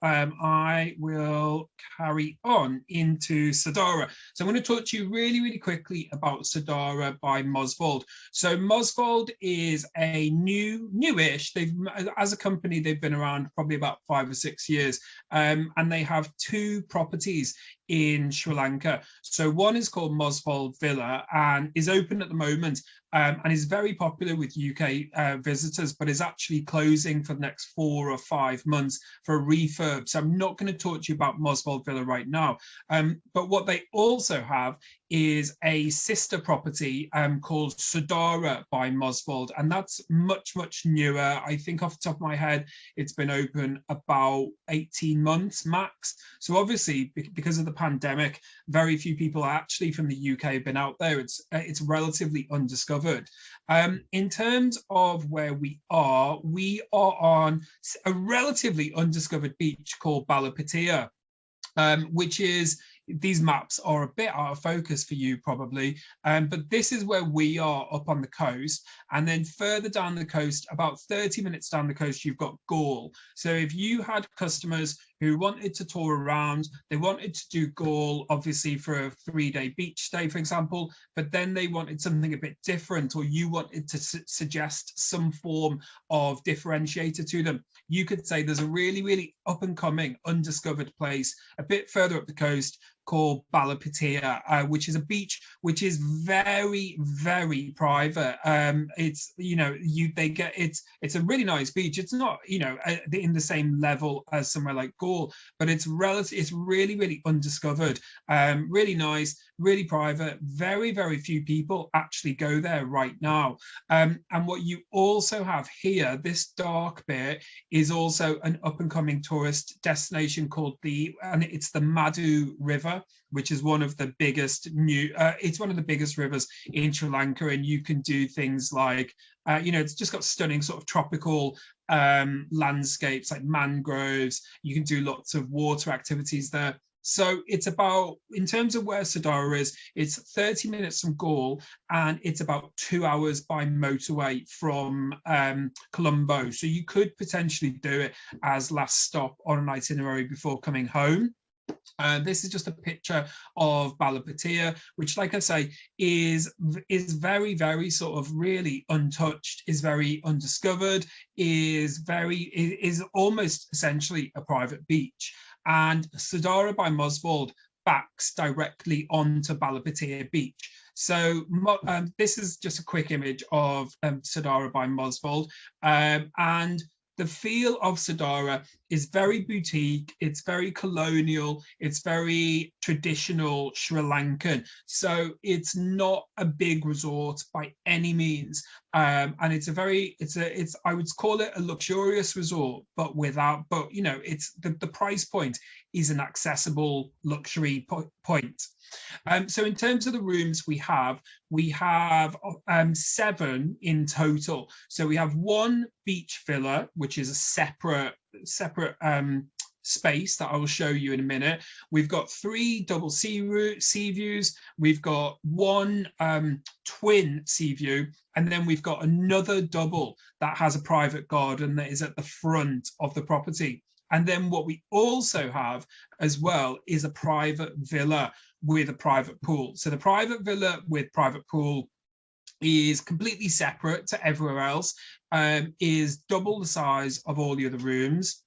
I will carry on into Sundara. So I'm going to talk to you really quickly about Sundara by Mosvold. So Mosvold is a newish. They've, as a company, they've been around probably about 5 or 6 years, and they have 2 properties in Sri Lanka. So one is called Mosvold Villa and is open at the moment, and is very popular with UK visitors, but is actually closing for the next 4 or 5 months for a refurb. So I'm not going to talk to you about Mosvold Villa right now. But what they also have is a sister property called Sundara by Mosvold, and that's much newer. I think off the top of my head, it's been open about 18 months max. So obviously, because of the pandemic, very few people actually from the UK have been out there. It's relatively undiscovered. In terms of where we are on a relatively undiscovered beach called Balapitiya, which is, these maps are a bit out of focus for you probably, but this is where we are up on the coast. And then further down the coast, about 30 minutes down the coast, you've got Gaul. So if you had customers who wanted to tour around, they wanted to do Gaul, obviously for a 3-day beach stay, for example, but then they wanted something a bit different, or you wanted to suggest some form of differentiator to them, you could say there's a really up and coming undiscovered place a bit further up the coast called Balapitiya, which is a beach which is very private. It's, you know, it's a really nice beach. It's not, you know, in the same level as somewhere like Gaul, but it's really undiscovered. Really nice, really private. Very few people actually go there right now. And what you also have here, this dark bit, is also an up and coming tourist destination called it's the Madu River, which is one of the biggest it's one of the biggest rivers in Sri Lanka, and you can do things like, you know, it's just got stunning sort of tropical landscapes like mangroves. You can do lots of water activities there. So it's about, in terms of where Sundara is, it's 30 minutes from Gaul, and it's about 2 hours by motorway from Colombo. So you could potentially do it as last stop on an itinerary before coming home. This is just a picture of Balapitiya, which, like I say, is very sort of really untouched, is very undiscovered, is almost essentially a private beach. And Sundara by Mosvold backs directly onto Balapitiya beach. So this is just a quick image of Sundara by Mosvold, and the feel of Sundara is very boutique, it's very colonial, it's very traditional Sri Lankan. So it's not a big resort by any means. And it's I would call it a luxurious resort, but you know, it's the price point is an accessible luxury point. So in terms of the rooms we have 7 in total. So we have 1 beach villa, which is a separate space that I will show you in a minute. We've got 3 double sea views. We've got 1 twin sea view, and then we've got another double that has a private garden that is at the front of the property. And then what we also have as well is a private villa with a private pool. So the private villa with private pool is completely separate to everywhere else, is double the size of all the other rooms,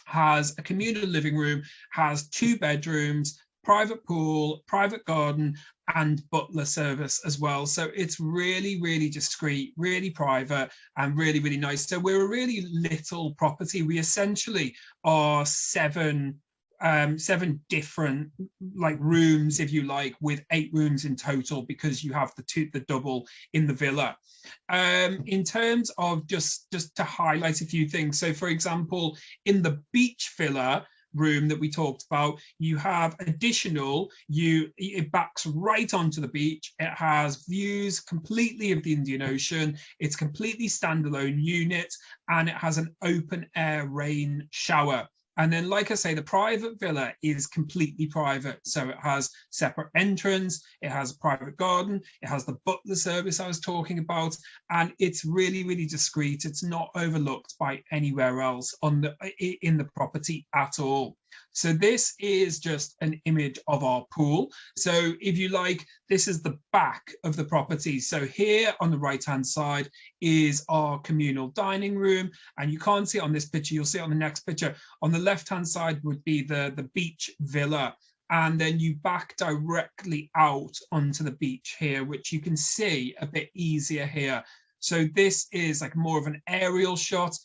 has a communal living room, has 2 bedrooms, private pool, private garden, and butler service as well. So it's really discreet, really private, and really nice. So we're a really little property. We essentially are 7 different like rooms, if you like, with 8 rooms in total, because you have the double in the villa. In terms of just to highlight a few things, so for example, in the beach villa room that we talked about, you have additional, it backs right onto the beach. It has views completely of the Indian Ocean. It's completely standalone unit, and it has an open air rain shower. And then, like I say, the private villa is completely private. So it has separate entrance, it has a private garden, it has the butler service I was talking about, and it's really, really discreet. It's not overlooked by anywhere else in the property at all. So this is just an image of our pool. So if you like, this is the back of the property. So here on the right-hand side is our communal dining room, and you can't see it on this picture, you'll see it on the next picture. On the left-hand side would be the beach villa, and then you back directly out onto the beach here, which you can see a bit easier here. So this is like more of an aerial shot,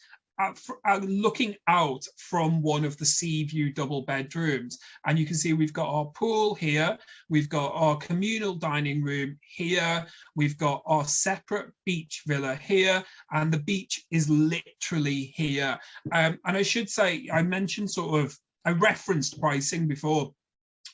looking out from one of the sea view double bedrooms, and you can see we've got our pool here, we've got our communal dining room here, we've got our separate beach villa here, and the beach is literally here. And I should say, I mentioned I referenced pricing before.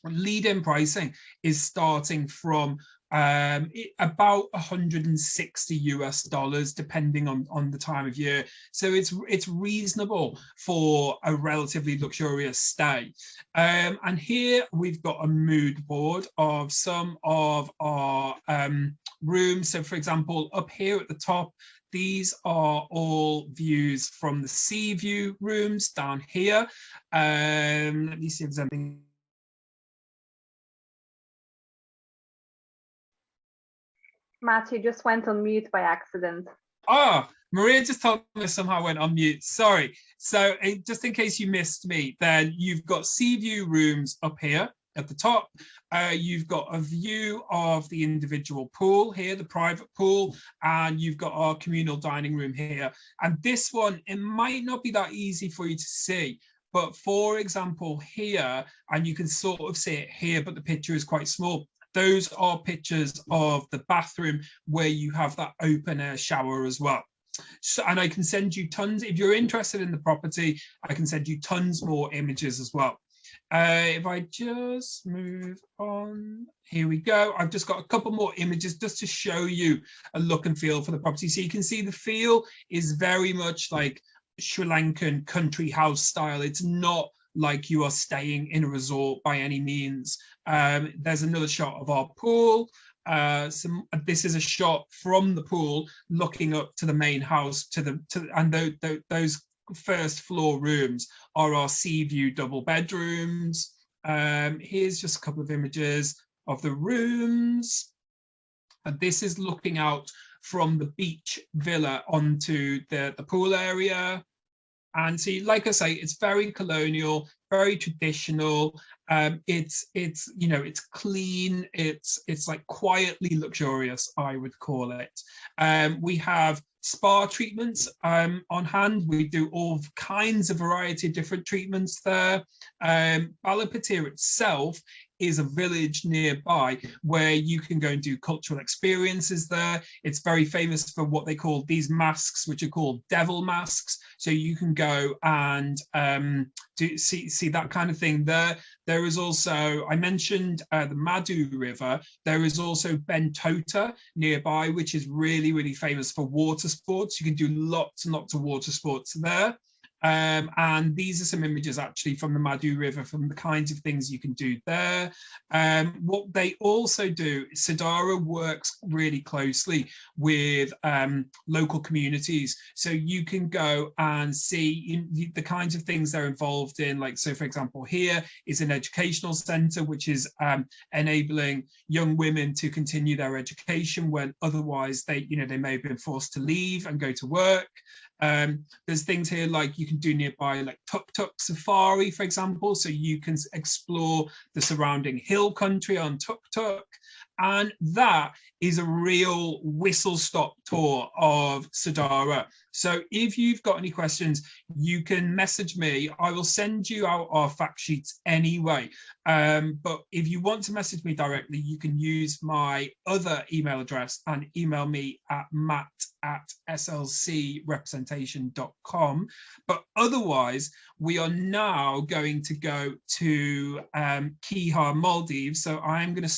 Lead-in pricing is starting from about $160 depending on the time of year, so it's reasonable for a relatively luxurious stay. And here we've got a mood board of some of our rooms. So for example, up here at the top, these are all views from the sea view rooms down here. Let me see if there's anything. Matt, you just went on mute by accident. Ah, Maria just told me I somehow went on mute. Sorry. So just in case you missed me, then you've got sea view rooms up here at the top. You've got a view of the individual pool here, the private pool, and you've got our communal dining room here. And this one, it might not be that easy for you to see, but for example here, and you can sort of see it here, but the picture is quite small. Those are pictures of the bathroom where you have that open air shower as well. So, and I can send you tons, if you're interested in the property, I can send you tons more images as well. If I just move on, here we go. I've just got a couple more images just to show you a look and feel for the property. So you can see the feel is very much like Sri Lankan country house style. It's not like you are staying in a resort by any means. There's another shot of our pool. This is a shot from the pool looking up to the main house, and those first floor rooms are our sea view double bedrooms. Here's just a couple of images of the rooms. And this is looking out from the beach villa onto the pool area. And see, like I say, it's very colonial, very traditional. It's you know, it's clean. It's like quietly luxurious, I would call it. We have spa treatments on hand. We do all kinds of variety of different treatments there. Balapitiya itself is a village nearby where you can go and do cultural experiences there. It's very famous for what they call these masks, which are called devil masks. So you can go and see that kind of thing there. There is also, I mentioned the Madu River. There is also Bentota nearby, which is really, really famous for water sports. You can do lots and lots of water sports there. And these are some images actually from the Madu River, from the kinds of things you can do there. What they also do, Sundara works really closely with local communities. So you can go and see the kinds of things they're involved in. Like, so for example, here is an educational centre, which is enabling young women to continue their education when otherwise they may have been forced to leave and go to work. There's things here like you can do nearby, like tuk-tuk safari, for example, so you can explore the surrounding hill country on tuk-tuk. And that is a real whistle-stop tour of Sundara. So if you've got any questions, you can message me. I will send you out our fact sheets anyway. But if you want to message me directly, you can use my other email address and email me at matt@slcrepresentation.com. But otherwise, we are now going to go to Kihar, Maldives. So I'm going to